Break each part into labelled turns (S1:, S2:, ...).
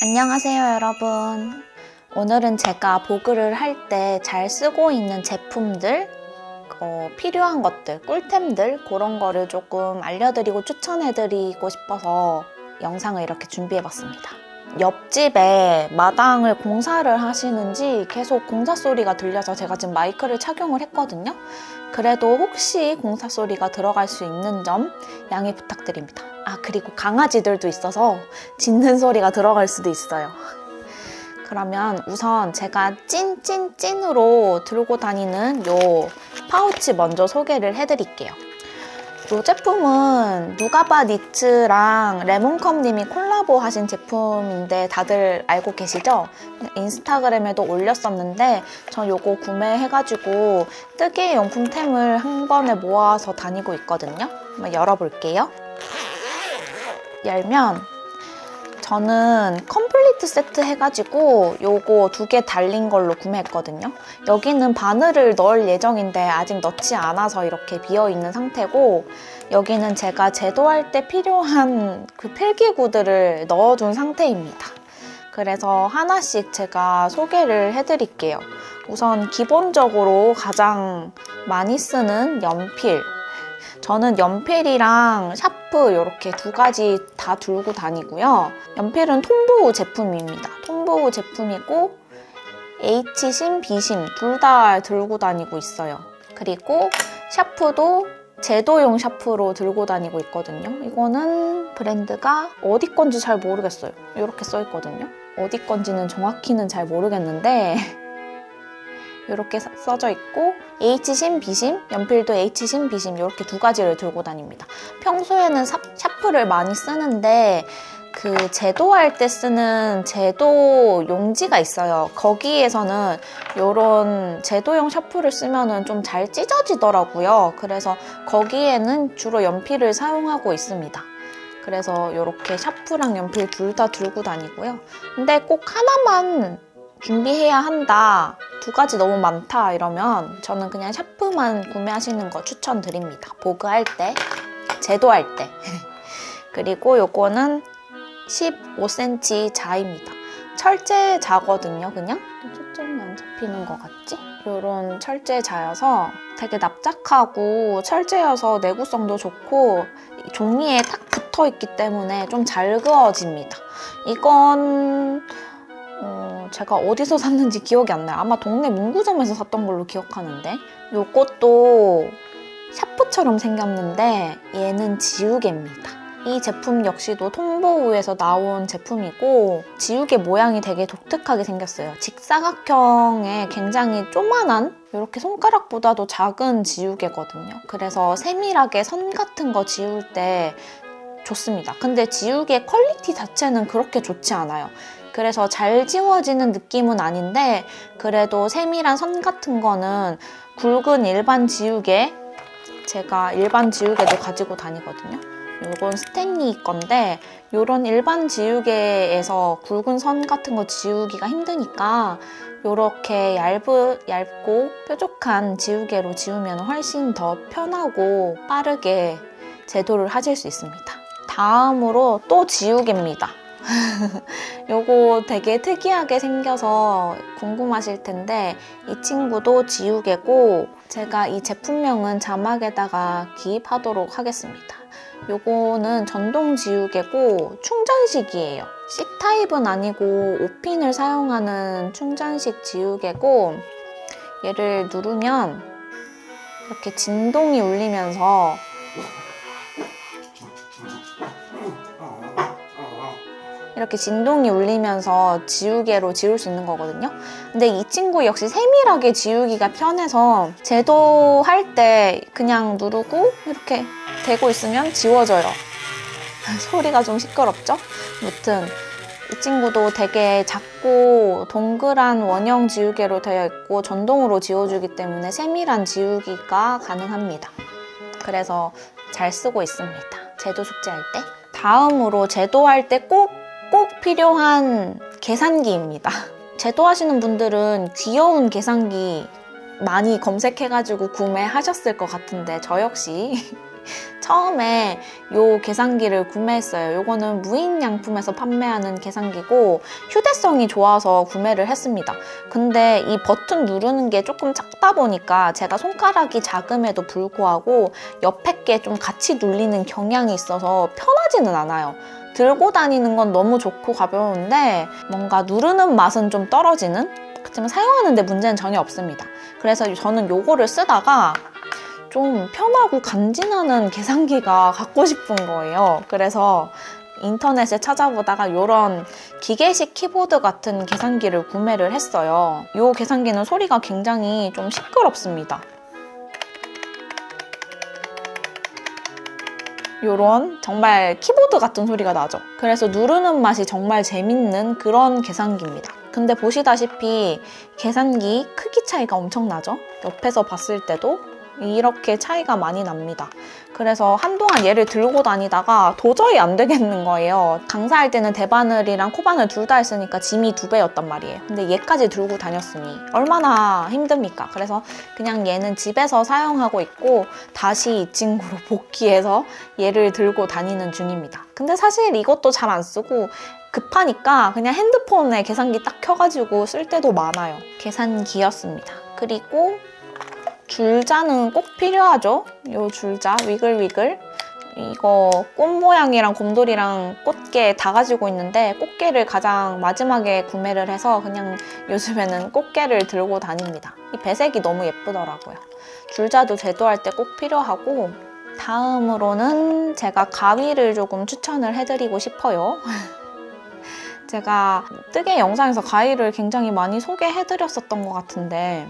S1: 안녕하세요, 여러분. 오늘은 제가 보글을 할 때 잘 쓰고 있는 제품들, 필요한 것들, 꿀템들 그런 거를 조금 알려드리고 추천해드리고 싶어서 영상을 이렇게 준비해봤습니다. 옆집에 마당을 공사를 하시는지 계속 공사 소리가 들려서 제가 지금 마이크를 착용을 했거든요. 그래도 혹시 공사 소리가 들어갈 수 있는 점 양해 부탁드립니다. 그리고 강아지들도 있어서 짖는 소리가 들어갈 수도 있어요. 그러면 우선 제가 찐으로 들고 다니는 요 파우치 먼저 소개를 해드릴게요. 이 제품은 누가바 니츠랑 레몬컵님이 콜라보 하신 제품인데 다들 알고 계시죠? 인스타그램에도 올렸었는데 전 요거 구매해가지고 뜨개 용품템을 한 번에 모아서 다니고 있거든요. 한번 열어볼게요. 열면 저는 컴플리트 세트 해가지고 요거 2개 달린 걸로 구매했거든요. 여기는 바늘을 넣을 예정인데 아직 넣지 않아서 이렇게 비어있는 상태고, 여기는 제가 제도할 때 필요한 그 필기구들을 넣어둔 상태입니다. 그래서 하나씩 제가 소개를 해드릴게요. 우선 기본적으로 가장 많이 쓰는 연필. 저는 연필이랑 샤프 이렇게 2가지 다 들고 다니고요. 연필은 톰보우 제품입니다. 톰보우 제품이고 H심, B심 둘 다 들고 다니고 있어요. 그리고 샤프도 제도용 샤프로 들고 다니고 있거든요. 이거는 브랜드가 어디 건지 잘 모르겠어요. 이렇게 써있거든요. 어디 건지는 정확히는 잘 모르겠는데 이렇게 써져 있고 H심, B심, 연필도 H심, B심 이렇게 2가지를 들고 다닙니다. 평소에는 샤프를 많이 쓰는데 그 제도할 때 쓰는 제도 용지가 있어요. 거기에서는 이런 제도용 샤프를 쓰면 좀 잘 찢어지더라고요. 그래서 거기에는 주로 연필을 사용하고 있습니다. 그래서 이렇게 샤프랑 연필 둘 다 들고 다니고요. 근데 꼭 하나만 준비해야 한다, 2가지 너무 많다 이러면 저는 그냥 샤프만 구매하시는 거 추천드립니다. 보그 할 때, 제도할 때. 그리고 요거는 15cm 자입니다. 철제 자거든요, 그냥. 초점이 안 잡히는 것 같지? 요런 철제 자여서 되게 납작하고 철제여서 내구성도 좋고 종이에 딱 붙어있기 때문에 좀 잘 그어집니다. 이건 제가 어디서 샀는지 기억이 안 나요. 아마 동네 문구점에서 샀던 걸로 기억하는데, 요것도 샤프처럼 생겼는데 얘는 지우개입니다. 이 제품 역시도 톰보우에서 나온 제품이고 지우개 모양이 되게 독특하게 생겼어요. 직사각형의 굉장히 조만한, 이렇게 손가락보다도 작은 지우개거든요. 그래서 세밀하게 선 같은 거 지울 때 좋습니다. 근데 지우개 퀄리티 자체는 그렇게 좋지 않아요. 그래서 잘 지워지는 느낌은 아닌데 그래도 세밀한 선 같은 거는 굵은 일반 지우개, 제가 일반 지우개도 가지고 다니거든요. 이건 스탠리 건데 이런 일반 지우개에서 굵은 선 같은 거 지우기가 힘드니까 이렇게 얇고 뾰족한 지우개로 지우면 훨씬 더 편하고 빠르게 제도를 하실 수 있습니다. 다음으로 또 지우개입니다. 요거 되게 특이하게 생겨서 궁금하실 텐데 이 친구도 지우개고 제가 이 제품명은 자막에다가 기입하도록 하겠습니다. 요거는 전동 지우개고 충전식이에요. C타입은 아니고 5핀을 사용하는 충전식 지우개고, 얘를 누르면 이렇게 진동이 울리면서 지우개로 지울 수 있는 거거든요. 근데 이 친구 역시 세밀하게 지우기가 편해서 제도할 때 그냥 누르고 이렇게 대고 있으면 지워져요. 소리가 좀 시끄럽죠? 아무튼 이 친구도 되게 작고 동그란 원형 지우개로 되어 있고 전동으로 지워주기 때문에 세밀한 지우기가 가능합니다. 그래서 잘 쓰고 있습니다. 제도 숙제할 때. 다음으로 제도할 때 꼭 필요한 계산기입니다. 제도하시는 분들은 귀여운 계산기 많이 검색해가지고 구매하셨을 것 같은데 저 역시 처음에 요 계산기를 구매했어요. 요거는 무인양품에서 판매하는 계산기고 휴대성이 좋아서 구매를 했습니다. 근데 이 버튼 누르는 게 조금 작다 보니까 제가 손가락이 작음에도 불구하고 옆에 게 좀 같이 눌리는 경향이 있어서 편하지는 않아요. 들고 다니는 건 너무 좋고 가벼운데 뭔가 누르는 맛은 좀 떨어지는? 그렇지만 사용하는데 문제는 전혀 없습니다. 그래서 저는 요거를 쓰다가 좀 편하고 간지나는 계산기가 갖고 싶은 거예요. 그래서 인터넷에 찾아보다가 이런 기계식 키보드 같은 계산기를 구매를 했어요. 이 계산기는 소리가 굉장히 좀 시끄럽습니다. 요런 정말 키보드 같은 소리가 나죠. 그래서 누르는 맛이 정말 재밌는 그런 계산기입니다. 근데 보시다시피 계산기 크기 차이가 엄청나죠? 옆에서 봤을 때도 이렇게 차이가 많이 납니다. 그래서 한동안 얘를 들고 다니다가 도저히 안 되겠는 거예요. 강사할 때는 대바늘이랑 코바늘 둘 다 했으니까 짐이 2배였단 말이에요. 근데 얘까지 들고 다녔으니 얼마나 힘듭니까? 그래서 그냥 얘는 집에서 사용하고 있고 다시 이 친구로 복귀해서 얘를 들고 다니는 중입니다. 근데 사실 이것도 잘 안 쓰고 급하니까 그냥 핸드폰에 계산기 딱 켜가지고 쓸 때도 많아요. 계산기였습니다. 그리고 줄자는 꼭 필요하죠. 요 줄자 위글위글 이거 꽃 모양이랑 곰돌이랑 꽃게 다 가지고 있는데 꽃게를 가장 마지막에 구매를 해서 그냥 요즘에는 꽃게를 들고 다닙니다. 이 배색이 너무 예쁘더라고요. 줄자도 제도할 때 꼭 필요하고 다음으로는 제가 가위를 조금 추천을 해드리고 싶어요. 제가 뜨개 영상에서 가위를 굉장히 많이 소개해드렸었던 것 같은데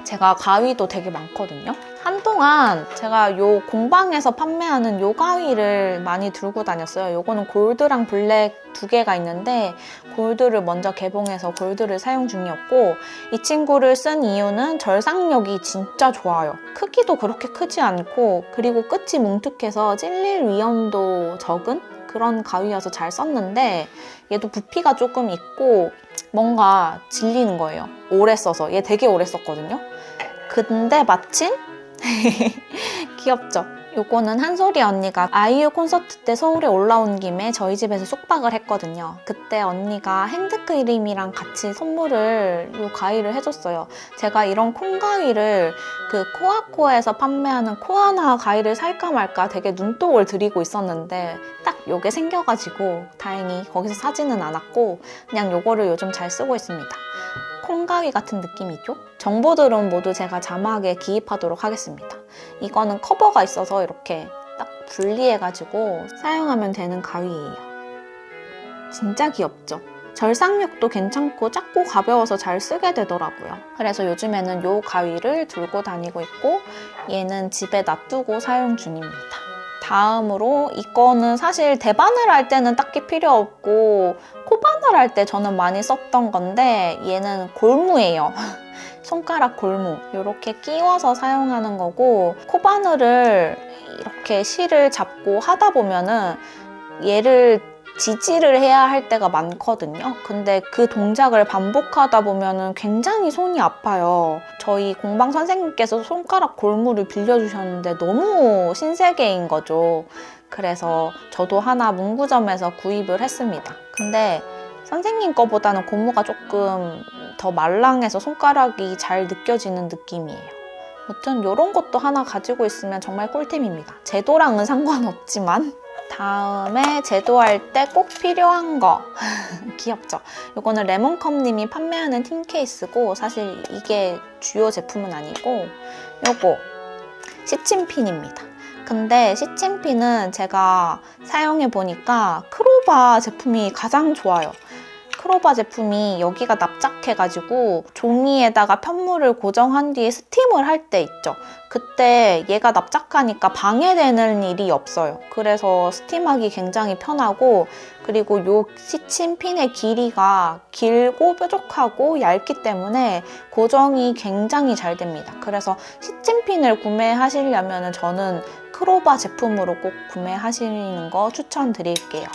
S1: 제가 가위도 되게 많거든요. 한동안 제가 요 공방에서 판매하는 요 가위를 많이 들고 다녔어요. 요거는 골드랑 블랙 2개가 있는데 골드를 먼저 개봉해서 골드를 사용 중이었고 이 친구를 쓴 이유는 절삭력이 진짜 좋아요. 크기도 그렇게 크지 않고 그리고 끝이 뭉툭해서 찔릴 위험도 적은 그런 가위여서 잘 썼는데 얘도 부피가 조금 있고 뭔가 질리는 거예요. 오래 써서. 얘 되게 오래 썼거든요. 근데 마침 귀엽죠? 요거는 한솔이 언니가 아이유 콘서트 때 서울에 올라온 김에 저희 집에서 숙박을 했거든요. 그때 언니가 핸드크림이랑 같이 선물을 요 가위를 해줬어요. 제가 이런 콩가위를 그 코아코에서 판매하는 코아나 가위를 살까 말까 되게 눈독을 들이고 있었는데 딱 요게 생겨가지고 다행히 거기서 사지는 않았고 그냥 요거를 요즘 잘 쓰고 있습니다. 콩가위 같은 느낌이죠? 정보들은 모두 제가 자막에 기입하도록 하겠습니다. 이거는 커버가 있어서 이렇게 딱 분리해가지고 사용하면 되는 가위예요. 진짜 귀엽죠? 절삭력도 괜찮고 작고 가벼워서 잘 쓰게 되더라고요. 그래서 요즘에는 이 가위를 들고 다니고 있고 얘는 집에 놔두고 사용 중입니다. 다음으로 이거는 사실 대바늘 할 때는 딱히 필요 없고 코바늘 할 때 저는 많이 썼던 건데 얘는 골무예요. 손가락 골무 이렇게 끼워서 사용하는 거고 코바늘을 이렇게 실을 잡고 하다 보면은 얘를 지지를 해야 할 때가 많거든요. 근데 그 동작을 반복하다 보면은 굉장히 손이 아파요. 저희 공방 선생님께서 손가락 골무를 빌려주셨는데 너무 신세계인 거죠. 그래서 저도 하나 문구점에서 구입을 했습니다. 근데 선생님 거보다는 고무가 조금 더 말랑해서 손가락이 잘 느껴지는 느낌이에요. 아무튼 이런 것도 하나 가지고 있으면 정말 꿀템입니다. 제도랑은 상관없지만 다음에 제도할 때 꼭 필요한 거 귀엽죠? 이거는 레몬컵님이 판매하는 틴 케이스고 사실 이게 주요 제품은 아니고 요거 시침핀입니다. 근데 시침핀은 제가 사용해보니까 크로바 제품이 가장 좋아요. 크로바 제품이 여기가 납작해가지고 종이에다가 편물을 고정한 뒤에 스팀을 할 때 있죠. 그때 얘가 납작하니까 방해되는 일이 없어요. 그래서 스팀하기 굉장히 편하고 그리고 요 시침핀의 길이가 길고 뾰족하고 얇기 때문에 고정이 굉장히 잘 됩니다. 그래서 시침핀을 구매하시려면 저는 크로바 제품으로 꼭 구매하시는 거 추천드릴게요.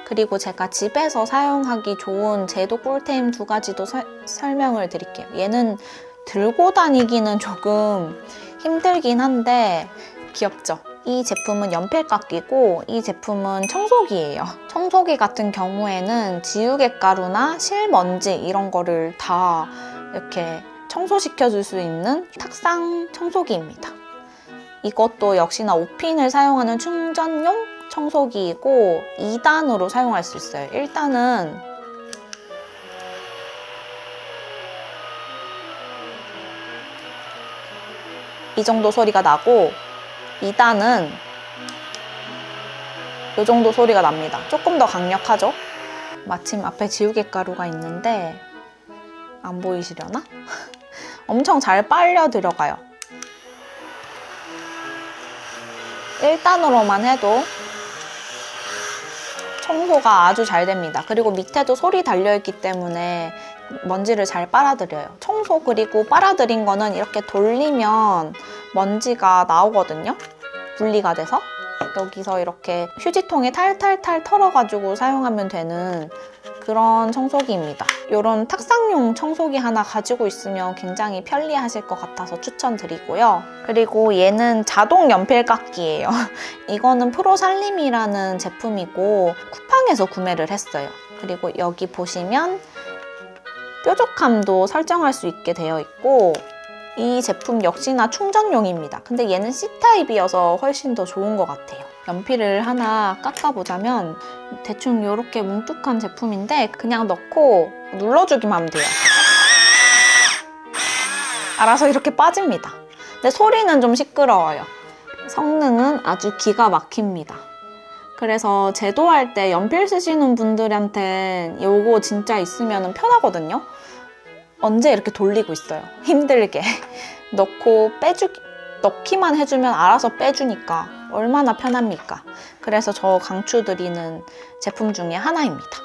S1: 그리고 제가 집에서 사용하기 좋은 제도 꿀템 2가지도 설명을 드릴게요. 얘는 들고 다니기는 조금 힘들긴 한데 귀엽죠? 이 제품은 연필깎이고 이 제품은 청소기예요. 청소기 같은 경우에는 지우개 가루나 실먼지 이런 거를 다 이렇게 청소시켜줄 수 있는 탁상 청소기입니다. 이것도 역시나 5핀을 사용하는 충전용 청소기이고 2단으로 사용할 수 있어요. 1단은 이 정도 소리가 나고 2단은 이 정도 소리가 납니다. 조금 더 강력하죠? 마침 앞에 지우개 가루가 있는데 안 보이시려나? 엄청 잘 빨려 들어가요. 1단으로만 해도 청소가 아주 잘 됩니다. 그리고 밑에도 솔이 달려있기 때문에 먼지를 잘 빨아들여요. 청소 그리고 빨아들인 거는 이렇게 돌리면 먼지가 나오거든요. 분리가 돼서 여기서 이렇게 휴지통에 탈탈탈 털어가지고 사용하면 되는 그런 청소기입니다. 이런 탁상용 청소기 하나 가지고 있으면 굉장히 편리하실 것 같아서 추천드리고요. 그리고 얘는 자동 연필깎이예요. 이거는 프로살림이라는 제품이고 쿠팡에서 구매를 했어요. 그리고 여기 보시면 뾰족함도 설정할 수 있게 되어 있고 이 제품 역시나 충전용입니다. 근데 얘는 C타입이어서 훨씬 더 좋은 것 같아요. 연필을 하나 깎아보자면 대충 이렇게 뭉툭한 제품인데 그냥 넣고 눌러주기만 하면 돼요. 알아서 이렇게 빠집니다. 근데 소리는 좀 시끄러워요. 성능은 아주 기가 막힙니다. 그래서 제도할 때 연필 쓰시는 분들한테 이거 진짜 있으면 편하거든요. 언제 이렇게 돌리고 있어요. 힘들게. 넣기만 해주면 알아서 빼주니까 얼마나 편합니까? 그래서 저 강추드리는 제품 중에 하나입니다.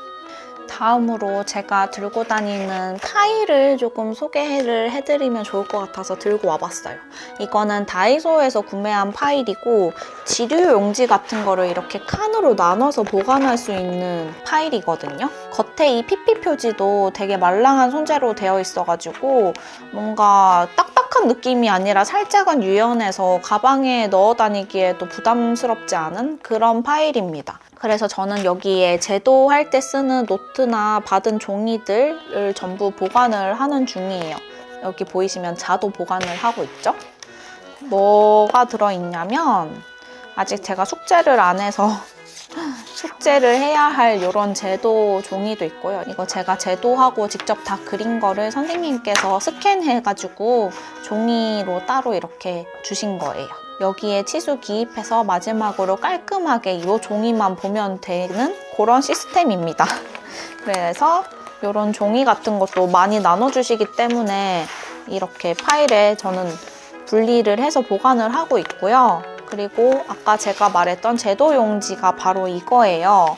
S1: 다음으로 제가 들고 다니는 파일을 조금 소개를 해드리면 좋을 것 같아서 들고 와봤어요. 이거는 다이소에서 구매한 파일이고 지류 용지 같은 거를 이렇게 칸으로 나눠서 보관할 수 있는 파일이거든요. 겉에 이 PP 표지도 되게 말랑한 소재로 되어 있어가지고 뭔가 딱딱한 느낌이 아니라 살짝은 유연해서 가방에 넣어 다니기에도 부담스럽지 않은 그런 파일입니다. 그래서 저는 여기에 제도할 때 쓰는 노트나 받은 종이들을 전부 보관을 하는 중이에요. 여기 보이시면 자도 보관을 하고 있죠? 뭐가 들어있냐면 아직 제가 숙제를 안 해서 숙제를 해야 할 이런 제도 종이도 있고요. 이거 제가 제도하고 직접 다 그린 거를 선생님께서 스캔해가지고 종이로 따로 이렇게 주신 거예요. 여기에 치수 기입해서 마지막으로 깔끔하게 이 종이만 보면 되는 그런 시스템입니다. 그래서 이런 종이 같은 것도 많이 나눠주시기 때문에 이렇게 파일에 저는 분리를 해서 보관을 하고 있고요. 그리고 아까 제가 말했던 제도 용지가 바로 이거예요.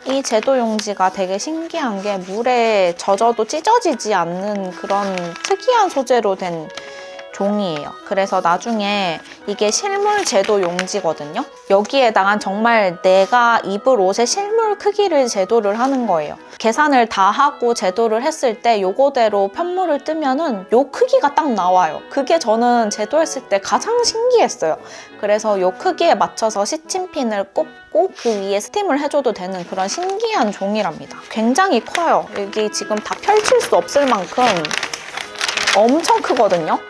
S1: 이 제도 용지가 되게 신기한 게 물에 젖어도 찢어지지 않는 그런 특이한 소재로 된 종이에요. 그래서 나중에 이게 실물 제도 용지거든요. 여기에다가 정말 내가 입을 옷의 실물 크기를 제도를 하는 거예요. 계산을 다 하고 제도를 했을 때 요거대로 편물을 뜨면은 요 크기가 딱 나와요. 그게 저는 제도했을 때 가장 신기했어요. 그래서 요 크기에 맞춰서 시침핀을 꼽고 그 위에 스팀을 해줘도 되는 그런 신기한 종이랍니다. 굉장히 커요. 여기 지금 다 펼칠 수 없을 만큼 엄청 크거든요.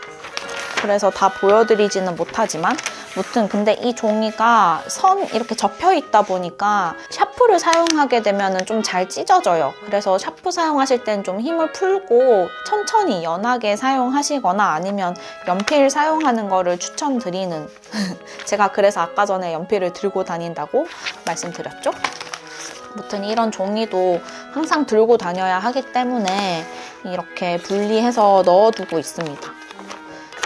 S1: 그래서 다 보여드리지는 못하지만 무튼 근데 이 종이가 이렇게 접혀 있다 보니까 샤프를 사용하게 되면 좀 잘 찢어져요. 그래서 샤프 사용하실 땐 좀 힘을 풀고 천천히 연하게 사용하시거나 아니면 연필 사용하는 거를 추천드리는 제가 그래서 아까 전에 연필을 들고 다닌다고 말씀드렸죠. 아무튼 이런 종이도 항상 들고 다녀야 하기 때문에 이렇게 분리해서 넣어두고 있습니다.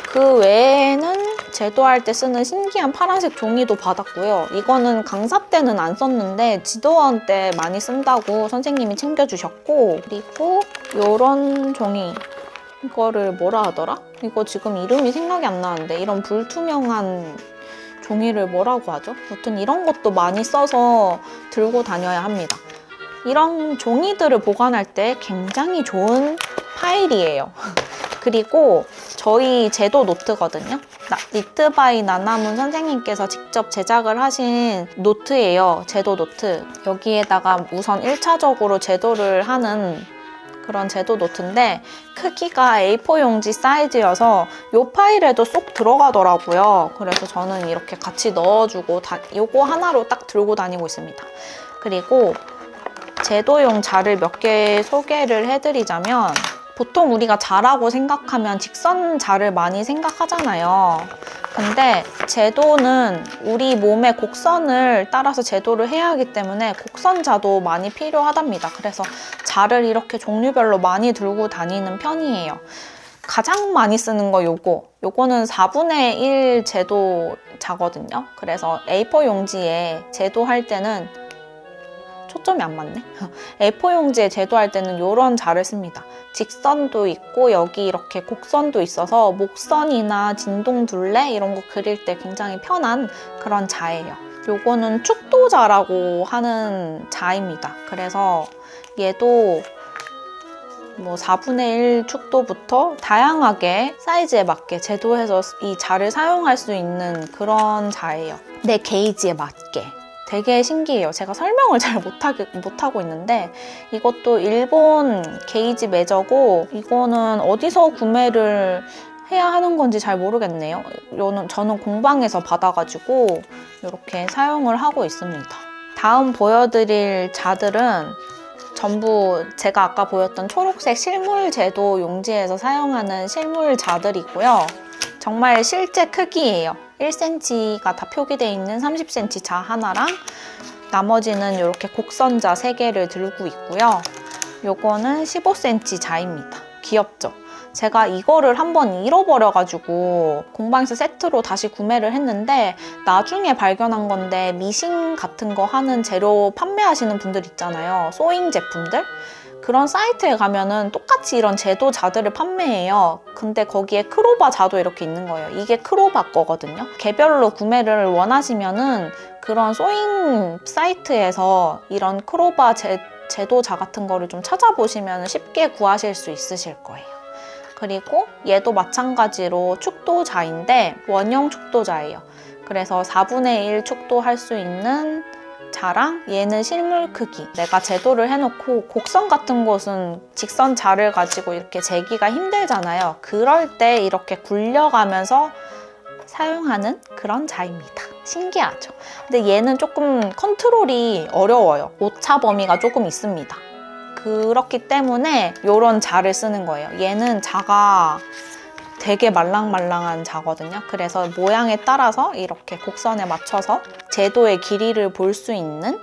S1: 그 외에는 제도할 때 쓰는 신기한 파란색 종이도 받았고요. 이거는 강사 때는 안 썼는데 지도원 때 많이 쓴다고 선생님이 챙겨주셨고, 그리고 이런 종이, 이거를 뭐라 하더라? 이거 지금 이름이 생각이 안 나는데 이런 불투명한 종이를 뭐라고 하죠? 아무튼 이런 것도 많이 써서 들고 다녀야 합니다. 이런 종이들을 보관할 때 굉장히 좋은 파일이에요. 그리고 저희 제도 노트거든요. 니트바이 나나문 선생님께서 직접 제작을 하신 노트예요. 제도 노트. 여기에다가 우선 1차적으로 제도를 하는 그런 제도 노트인데 크기가 A4 용지 사이즈여서 이 파일에도 쏙 들어가더라고요. 그래서 저는 이렇게 같이 넣어주고 요거 하나로 딱 들고 다니고 있습니다. 그리고 제도용 자를 몇 개 소개를 해드리자면 보통 우리가 자라고 생각하면 직선 자를 많이 생각하잖아요. 근데 제도는 우리 몸의 곡선을 따라서 제도를 해야 하기 때문에 곡선자도 많이 필요하답니다. 그래서 자를 이렇게 종류별로 많이 들고 다니는 편이에요. 가장 많이 쓰는 거 요거는 4분의 1 제도 자거든요. 그래서 A4 용지에 제도할 때는 초점이 안 맞네. A4 용지에 제도할 때는 이런 자를 씁니다. 직선도 있고 여기 이렇게 곡선도 있어서 목선이나 진동둘레 이런 거 그릴 때 굉장히 편한 그런 자예요. 요거는 축도자라고 하는 자입니다. 그래서 얘도 뭐 4분의 1 축도부터 다양하게 사이즈에 맞게 제도해서 이 자를 사용할 수 있는 그런 자예요. 내 게이지에 맞게. 되게 신기해요. 제가 설명을 잘 못하고 있는데 이것도 일본 게이지 메저고 이거는 어디서 구매를 해야 하는 건지 잘 모르겠네요. 저는 공방에서 받아가지고 이렇게 사용을 하고 있습니다. 다음 보여드릴 자들은 전부 제가 아까 보였던 초록색 실물 제도 용지에서 사용하는 실물 자들이고요. 정말 실제 크기예요. 1cm가 다 표기되어 있는 30cm 자 하나랑 나머지는 이렇게 곡선자 3개를 들고 있고요. 요거는 15cm 자입니다. 귀엽죠? 제가 이거를 한번 잃어버려가지고 공방에서 세트로 다시 구매를 했는데 나중에 발견한 건데 미싱 같은 거 하는 재료 판매하시는 분들 있잖아요. 소잉 제품들? 그런 사이트에 가면은 똑같이 이런 제도 자들을 판매해요. 근데 거기에 크로바 자도 이렇게 있는 거예요. 이게 크로바 거거든요. 개별로 구매를 원하시면은 그런 소잉 사이트에서 이런 크로바 제도 자 같은 거를 좀 찾아보시면 쉽게 구하실 수 있으실 거예요. 그리고 얘도 마찬가지로 축도자인데 원형 축도자예요. 그래서 4분의 1 축도할 수 있는 자랑 얘는 실물 크기. 내가 제도를 해놓고 곡선 같은 곳은 직선 자를 가지고 이렇게 재기가 힘들잖아요. 그럴 때 이렇게 굴려가면서 사용하는 그런 자입니다. 신기하죠? 근데 얘는 조금 컨트롤이 어려워요. 오차 범위가 조금 있습니다. 그렇기 때문에 이런 자를 쓰는 거예요. 얘는 자가 되게 말랑말랑한 자거든요. 그래서 모양에 따라서 이렇게 곡선에 맞춰서 제도의 길이를 볼 수 있는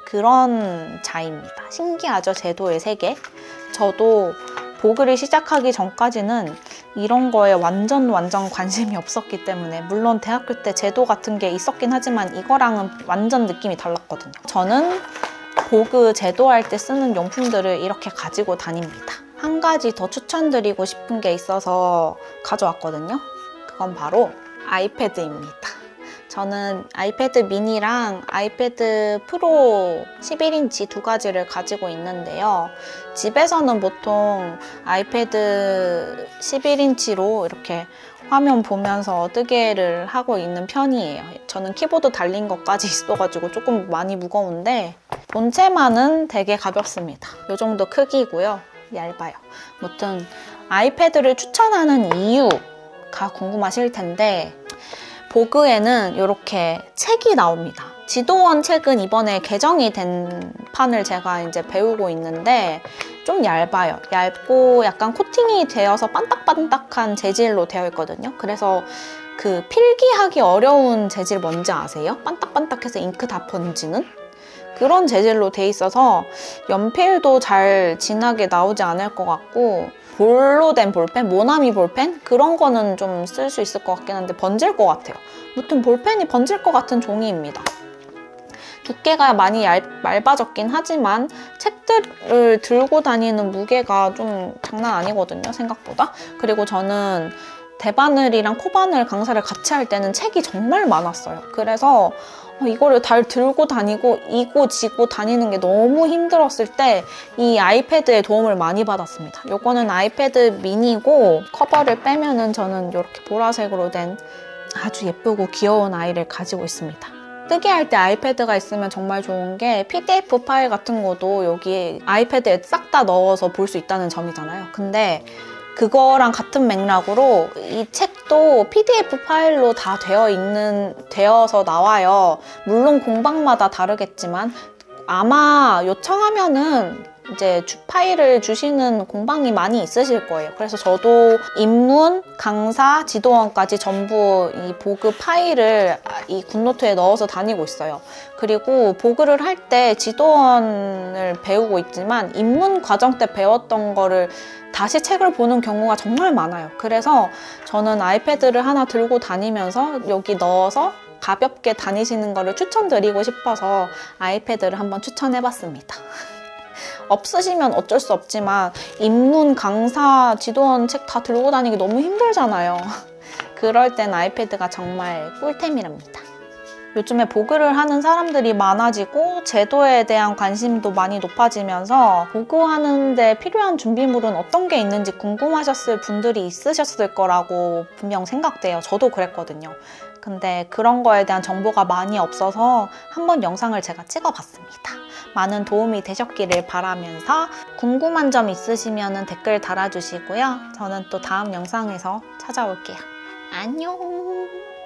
S1: 그런 자입니다. 신기하죠? 제도의 세계. 저도 보그를 시작하기 전까지는 이런 거에 완전 관심이 없었기 때문에 물론 대학교 때 제도 같은 게 있었긴 하지만 이거랑은 완전 느낌이 달랐거든요. 저는 보그 제도할 때 쓰는 용품들을 이렇게 가지고 다닙니다. 한 가지 더 추천드리고 싶은 게 있어서 가져왔거든요. 그건 바로 아이패드입니다. 저는 아이패드 미니랑 아이패드 프로 11인치 두 가지를 가지고 있는데요. 집에서는 보통 아이패드 11인치로 이렇게 화면 보면서 뜨개를 하고 있는 편이에요. 저는 키보드 달린 것까지 있어가지고 조금 많이 무거운데 본체만은 되게 가볍습니다. 이 정도 크기고요. 얇아요. 아무튼 아이패드를 추천하는 이유가 궁금하실 텐데 보그에는 이렇게 책이 나옵니다. 지도원 책은 이번에 개정이 된 판을 제가 이제 배우고 있는데 좀 얇아요. 얇고 약간 코팅이 되어서 반딱반딱한 재질로 되어 있거든요. 그래서 그 필기하기 어려운 재질 뭔지 아세요? 반딱반딱해서 잉크 다 번지는? 그런 재질로 돼 있어서 연필도 잘 진하게 나오지 않을 것 같고 볼로 된 볼펜, 모나미 볼펜? 그런 거는 좀 쓸 수 있을 것 같긴 한데 번질 것 같아요. 무튼 볼펜이 번질 것 같은 종이입니다. 두께가 많이 얇아졌긴 하지만 책들을 들고 다니는 무게가 좀 장난 아니거든요, 생각보다. 그리고 저는 대바늘이랑 코바늘 강사를 같이 할 때는 책이 정말 많았어요. 그래서 이거를 잘 들고 다니고 이고 지고 다니는 게 너무 힘들었을 때 이 아이패드의 도움을 많이 받았습니다. 요거는 아이패드 미니고 커버를 빼면은 저는 이렇게 보라색으로 된 아주 예쁘고 귀여운 아이를 가지고 있습니다. 뜨게 할 때 아이패드가 있으면 정말 좋은 게 PDF 파일 같은 것도 여기 아이패드에 싹 다 넣어서 볼 수 있다는 점이잖아요. 근데 그거랑 같은 맥락으로 이 책도 PDF 파일로 다 되어서 나와요. 물론 공방마다 다르겠지만 아마 요청하면은 이제 파일을 주시는 공방이 많이 있으실 거예요. 그래서 저도 입문, 강사, 지도원까지 전부 이 보그 파일을 이 굿노트에 넣어서 다니고 있어요. 그리고 보그를 할 때 지도원을 배우고 있지만 입문 과정 때 배웠던 거를 다시 책을 보는 경우가 정말 많아요. 그래서 저는 아이패드를 하나 들고 다니면서 여기 넣어서 가볍게 다니시는 거를 추천드리고 싶어서 아이패드를 한번 추천해봤습니다. 없으시면 어쩔 수 없지만 입문, 강사, 지도원 책 다 들고 다니기 너무 힘들잖아요. 그럴 땐 아이패드가 정말 꿀템이랍니다. 요즘에 보그를 하는 사람들이 많아지고 제도에 대한 관심도 많이 높아지면서 보그하는데 필요한 준비물은 어떤 게 있는지 궁금하셨을 분들이 있으셨을 거라고 분명 생각돼요. 저도 그랬거든요. 근데 그런 거에 대한 정보가 많이 없어서 한번 영상을 제가 찍어봤습니다. 많은 도움이 되셨기를 바라면서 궁금한 점 있으시면 댓글 달아주시고요. 저는 또 다음 영상에서 찾아올게요. 안녕!